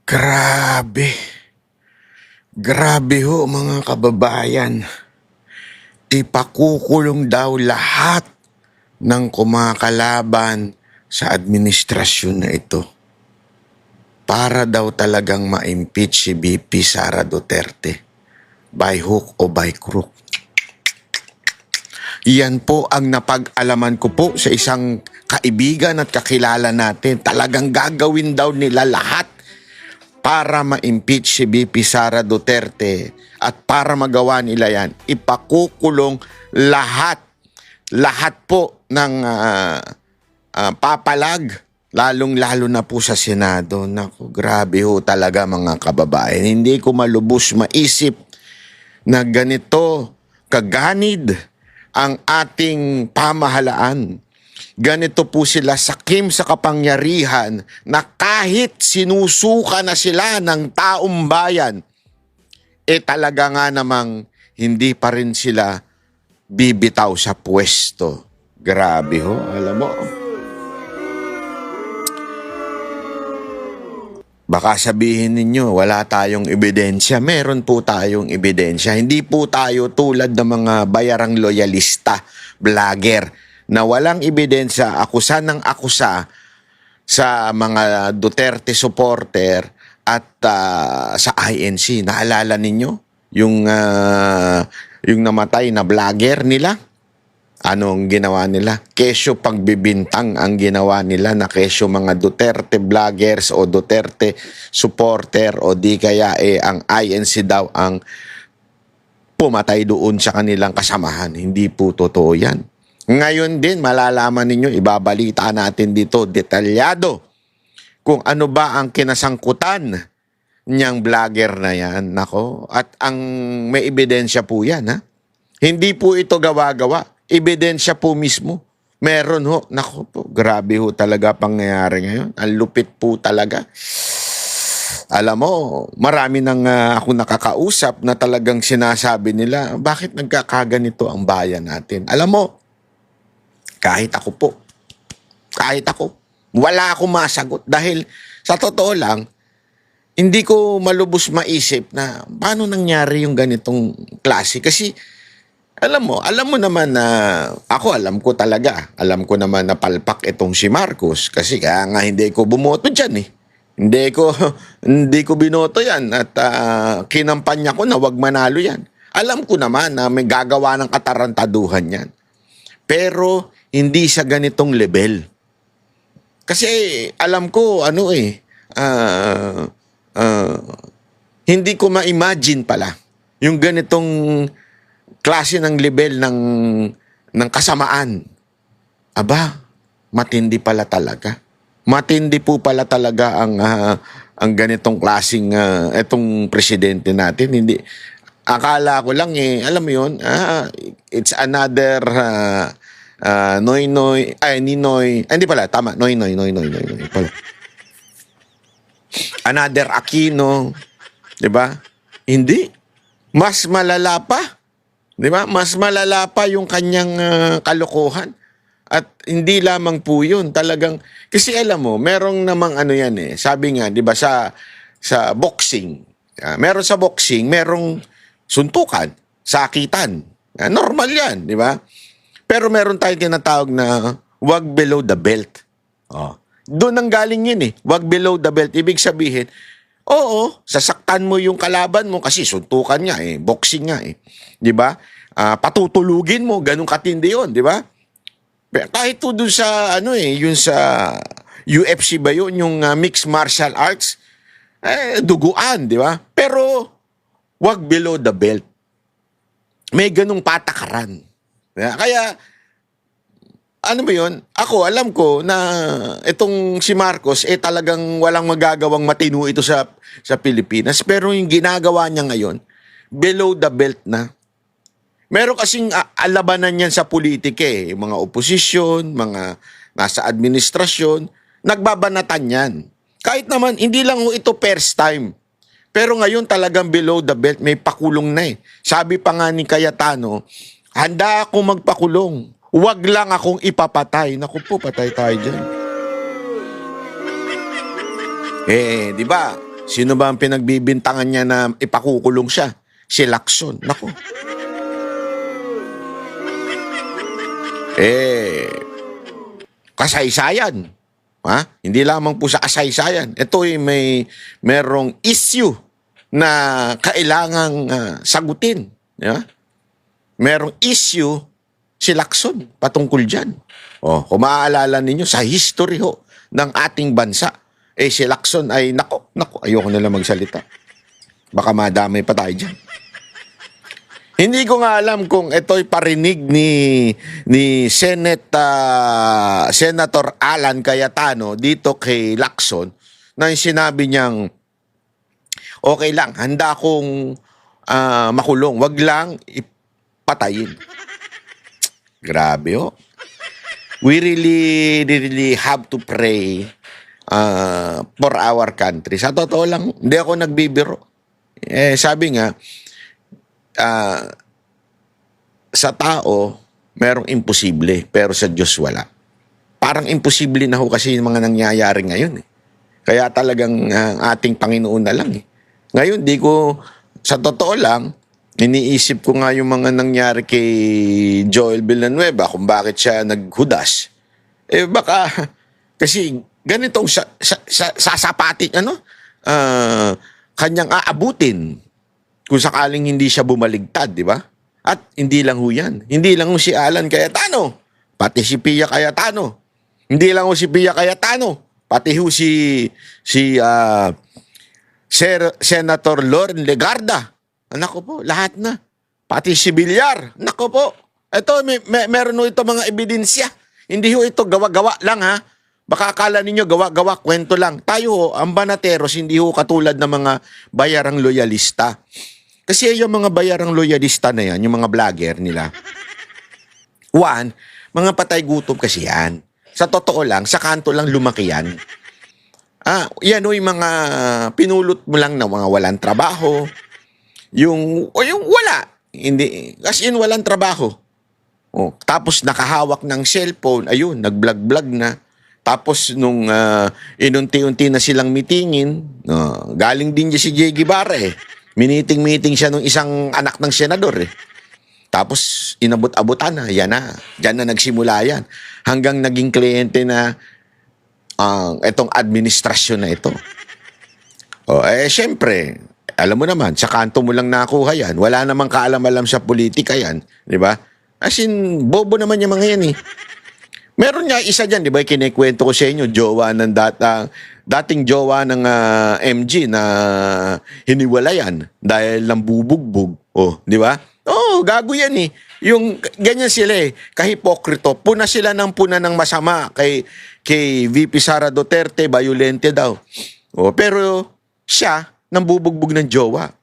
Grabe. Grabe ho mga kababayan. Ipakukulong daw lahat ng kumakalaban sa administrasyon na ito para daw talagang ma-impeach si VP Sara Duterte by hook o by crook. Yan po ang napag-alaman ko po sa isang kaibigan at kakilala natin. Talagang gagawin daw nila lahat para ma-impeach si VP Sara Duterte at para magawa nila yan, ipakukulong lahat po ng papalag, lalong-lalo na po sa Senado. Naku, grabe ho talaga mga kababayan. Hindi ko malubos maisip na ganito kaganid ang ating pamahalaan. Ganito po sila sakim sa kapangyarihan na kahit sinusuka na sila ng taong bayan, talaga nga namang hindi pa rin sila bibitaw sa pwesto. Grabe ho, alam mo. Baka sabihin ninyo, wala tayong ebidensya. Meron po tayong ebidensya. Hindi po tayo tulad ng mga bayarang loyalista, vlogger, na walang ebidensya, akusa ng akusa sa mga Duterte supporter at sa INC. Naalala ninyo yung namatay na vlogger nila? Anong ginawa nila? Kesyo pagbibintang ang ginawa nila na kesyo mga Duterte vloggers o Duterte supporter o di kaya ang INC daw ang pumatay doon sa kanilang kasamahan. Hindi po totoo yan. Ngayon din, malalaman ninyo, ibabalita natin dito detalyado kung ano ba ang kinasangkutan niyang vlogger na yan. Nako, at ang may ebidensya po yan, ha? Hindi po ito gawa-gawa. Ebidensya po mismo. Meron ho. Nako po, grabe ho talaga pangyayari ngayon. Ang lupit po talaga. Alam mo, marami nang ako nakakausap na talagang sinasabi nila, bakit nagkakaganito ang bayan natin? Alam mo, kahit ako, wala akong masagot dahil sa totoo lang, hindi ko malubos maisip na paano nangyari yung ganitong klase. Kasi alam mo naman na alam ko naman na palpak itong si Marcos kasi kaya nga hindi ko bumoto dyan eh. Hindi ko binoto yan at kinampanya ko na wag manalo yan. Alam ko naman na may gagawa ng katarantaduhan yan. Pero hindi sa ganitong level. Kasi alam ko hindi ko ma-imagine pala yung ganitong klase ng level ng kasamaan. Aba, matindi pala talaga. Matindi po pala talaga ang ganitong klaseng etong presidente natin. Hindi akala ko lang alam mo yun, it's another Noynoy, Ninoy, hindi pala, tama, Noynoy pala. Another Aquino, di ba? Hindi. Mas malala pa. Di ba? Mas malala pa yung kanyang kalokohan. At hindi lamang po yun. Talagang, kasi alam mo, merong namang yan sabi nga, di ba, sa boxing, meron sa boxing, merong suntukan, sakitan. Normal yan, di ba? Pero meron tayong tinatawag na wag below the belt. Doon ang galing yun wag below the belt. Ibig sabihin, oo, sasaktan mo yung kalaban mo kasi suntukan nga boxing nga di ba? Patutulugin mo, ganun katindi yun, di ba? Kahit to doon sa yun sa UFC ba yun, yung mixed martial arts, duguan, di ba? Pero wag below the belt. May ganung patakaran. Kaya, ano ba yun? Ako, alam ko na itong si Marcos, talagang walang magagawang matino ito sa Pilipinas. Pero yung ginagawa niya ngayon, below the belt na. Meron kasing alabanan yan sa politika Yung mga oposisyon, mga nasa administrasyon, nagbabanatan yan. Kahit naman, hindi lang ito first time. Pero ngayon talagang below the belt, may pakulong na Sabi pa nga ni Cayetano, handa akong magpakulong. Huwag lang akong ipapatay. Naku po, patay tayo dyan. Di ba? Sino ba ang pinagbibintangan niya na ipakukulong siya? Si Lacson. Nako. Kasaysayan. Ha? Hindi lamang po sa kasaysayan. Ito ay merong issue na kailangang sagutin. Yeah? Merong issue si Lacson patungkol dyan. Kung maaalala ninyo, sa history ng ating bansa, si Lacson ay, nako, ayoko na lang magsalita. Baka madamay pa tayo dyan. Hindi ko nga alam kung ito'y parinig ni Senator Alan Cayetano dito kay Lacson na sinabi niyang okay lang, handa akong makulong, wag lang ipatayin. Grabe We really have to pray for our country. Sa totoo lang, hindi ako nagbibiro. Sabi nga, sa tao, merong imposible, pero sa Diyos wala. Parang imposible na kasi yung mga nangyayari ngayon. Kaya talagang ating Panginoon na lang. Ngayon, sa totoo lang, iniisip ko nga yung mga nangyari kay Joel Villanueva kung bakit siya naghudas. Baka, kasi ganitong sasapatin, kanyang aabutin kung sakaling hindi siya bumaligtad, di ba? At hindi lang yan. Hindi lang si Alan Cayetano, pati si Pia Cayetano. Hindi lang si Pia Cayetano, pati Senator Loren Legarda. Nako po, lahat na. Pati si Villar. Nako po. Ito, meron ito mga ebidensya. Hindi ito gawa-gawa lang ha. Baka akala ninyo gawa-gawa, kwento lang. Tayo ang Banateros, hindi katulad ng mga bayarang loyalista. Kasi yung mga bayarang loyalista na yan, yung mga vlogger nila, mga patay gutom kasi yan. Sa totoo lang, sa kanto lang lumaki yan. Yan yung mga pinulot mo lang na mga walang trabaho. Yung wala. Hindi, as in walang trabaho. Tapos nakahawak ng cellphone, ayun, nag-vlog-vlog na. Tapos nung inunti-unti na silang mitingin, galing din niya si Jay Guevara Miniting-meeting siya nung isang anak ng senador Tapos inabot-abutan na, yan na. Diyan na nagsimula yan. Hanggang naging kliyente na itong administrasyon na ito. Syempre, alam mo naman, sa kanto mo lang nakuha yan. Wala namang kaalam-alam sa politika yan. Di ba? As in, bobo naman yung mga yan Meron nga isa dyan, di ba? Kinikwento ko sa inyo, dating jowa ng MG na hiniwalayan dahil lang bubugbog. Di ba? Gago yan Yung ganyan sila kahipokrito. Puna sila ng masama kay VP Sara Duterte, violente daw. Pero siya, nang bubugbog ng jowa.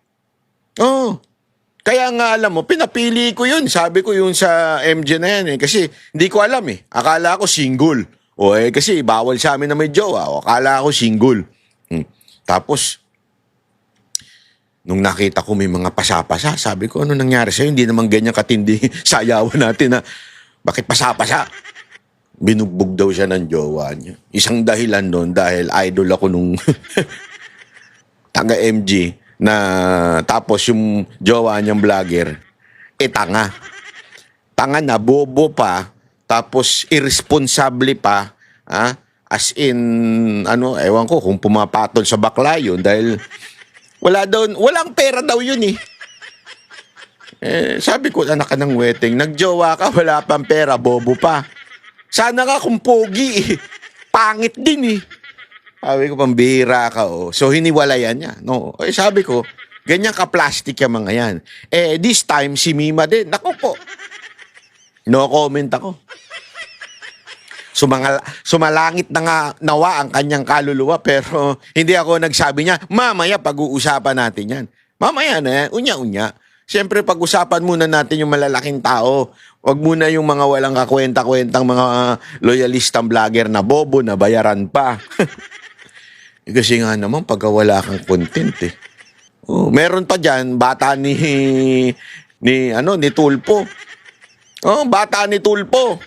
Kaya nga alam mo, pinapili ko yun. Sabi ko yun sa MJ na yan Kasi hindi ko alam Akala ko single. Kasi bawal sa amin na may jowa. Akala ko single. Tapos, nung nakita ko may mga pasapasa, sabi ko, ano nangyari sa'yo? Hindi naman ganyan katindi sayawan natin na bakit pasapasa? Binugbog daw siya ng jowa niya. Isang dahilan doon dahil idol ako nung taga MG na tapos yung jowa niyang vlogger, tanga. Tanga na, bobo pa, tapos irresponsible pa, as in, ewan ko kung pumapatol sa bakla yun dahil walang pera daw yun sabi ko, anak ka ng wedding, nagjowa ka, wala pang pera, bobo pa. Sana ka kung pogi pangit din Sabi ko, pambihira ka So, hiniwalayan niya. No? Sabi ko, ganyan ka-plastic yung mga yan. This time, si Mima din. Naku po. No comment ako. Sumalangit na nga nawa ang kanyang kaluluwa, pero hindi ako nagsabi niya, mamaya pag-uusapan natin yan. Mamaya na yan, unya-unya. Siyempre, pag-usapan muna natin yung malalaking tao. Huwag muna yung mga walang kakwenta-kwentang mga loyalistang vlogger na bobo na bayaran pa. Kasi nga naman, pagka wala kang content meron pa dyan, bata ni Tulpo. Bata ni Tulpo.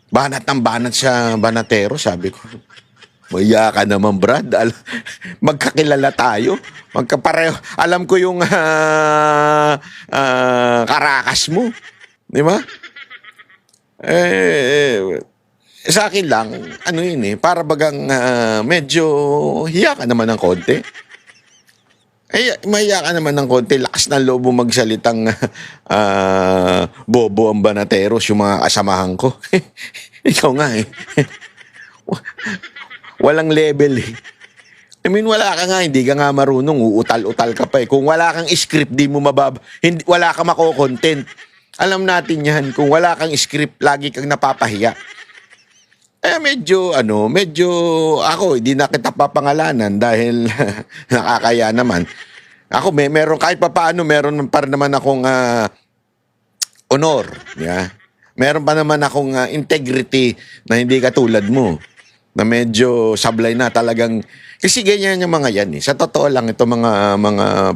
Banat ng banat sa Banatero, sabi ko. Maya ka naman, Brad. Magkakilala tayo. Magkapareho. Alam ko yung karakas mo. Di ba? Sa akin lang, ano yun para bagang medyo hiya ka naman ng konti. Mahiya ka naman ng konti. Lakas ng loob mo magsalitang bobo ang banateros, yung mga kasamahan ko. Ikaw nga Walang level I mean, wala ka nga, hindi ka nga marunong, uutal-utal ka pa Kung wala kang script, di mo wala ka mako-content. Alam natin yan, kung wala kang script, lagi kang napapahiya. Medyo ako, hindi na kita papangalanan dahil nakakaya naman. Ako, meron kahit papaano, meron pa naman akong honor. Yeah? Meron pa naman akong integrity na hindi katulad mo. Na medyo sablay na talagang, kasi ganyan yung mga yan Sa totoo lang, ito mga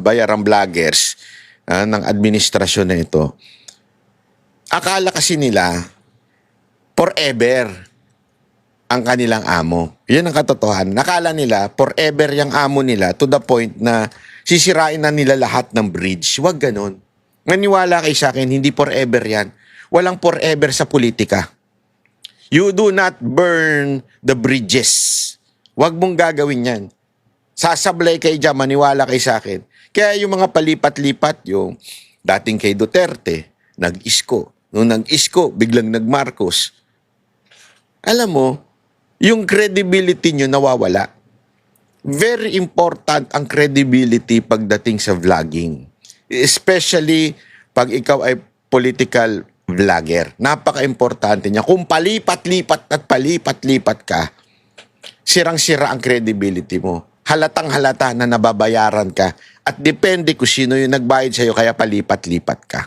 bayarang vloggers ng administrasyon na ito, akala kasi nila, forever ang kanilang amo. Yan ang katotohanan. Nakala nila, forever yung amo nila to the point na sisirain na nila lahat ng bridge. Huwag ganon. Maniwala kayo sa akin, hindi forever yan. Walang forever sa politika. You do not burn the bridges. Huwag mong gagawin yan. Sasablay kayo dyan, maniwala kayo sa akin. Kaya yung mga palipat-lipat, yung dating kay Duterte, nag-isko. Nung nag-isko, biglang nag-Marcos. Alam mo, yung credibility nyo nawawala. Very important ang credibility pagdating sa vlogging. Especially pag ikaw ay political vlogger. Napaka-importante niya. Kung palipat-lipat at palipat-lipat ka, sirang-sira ang credibility mo. Halatang-halata na nababayaran ka. At depende kung sino yung nagbayad sa'yo, kaya palipat-lipat ka.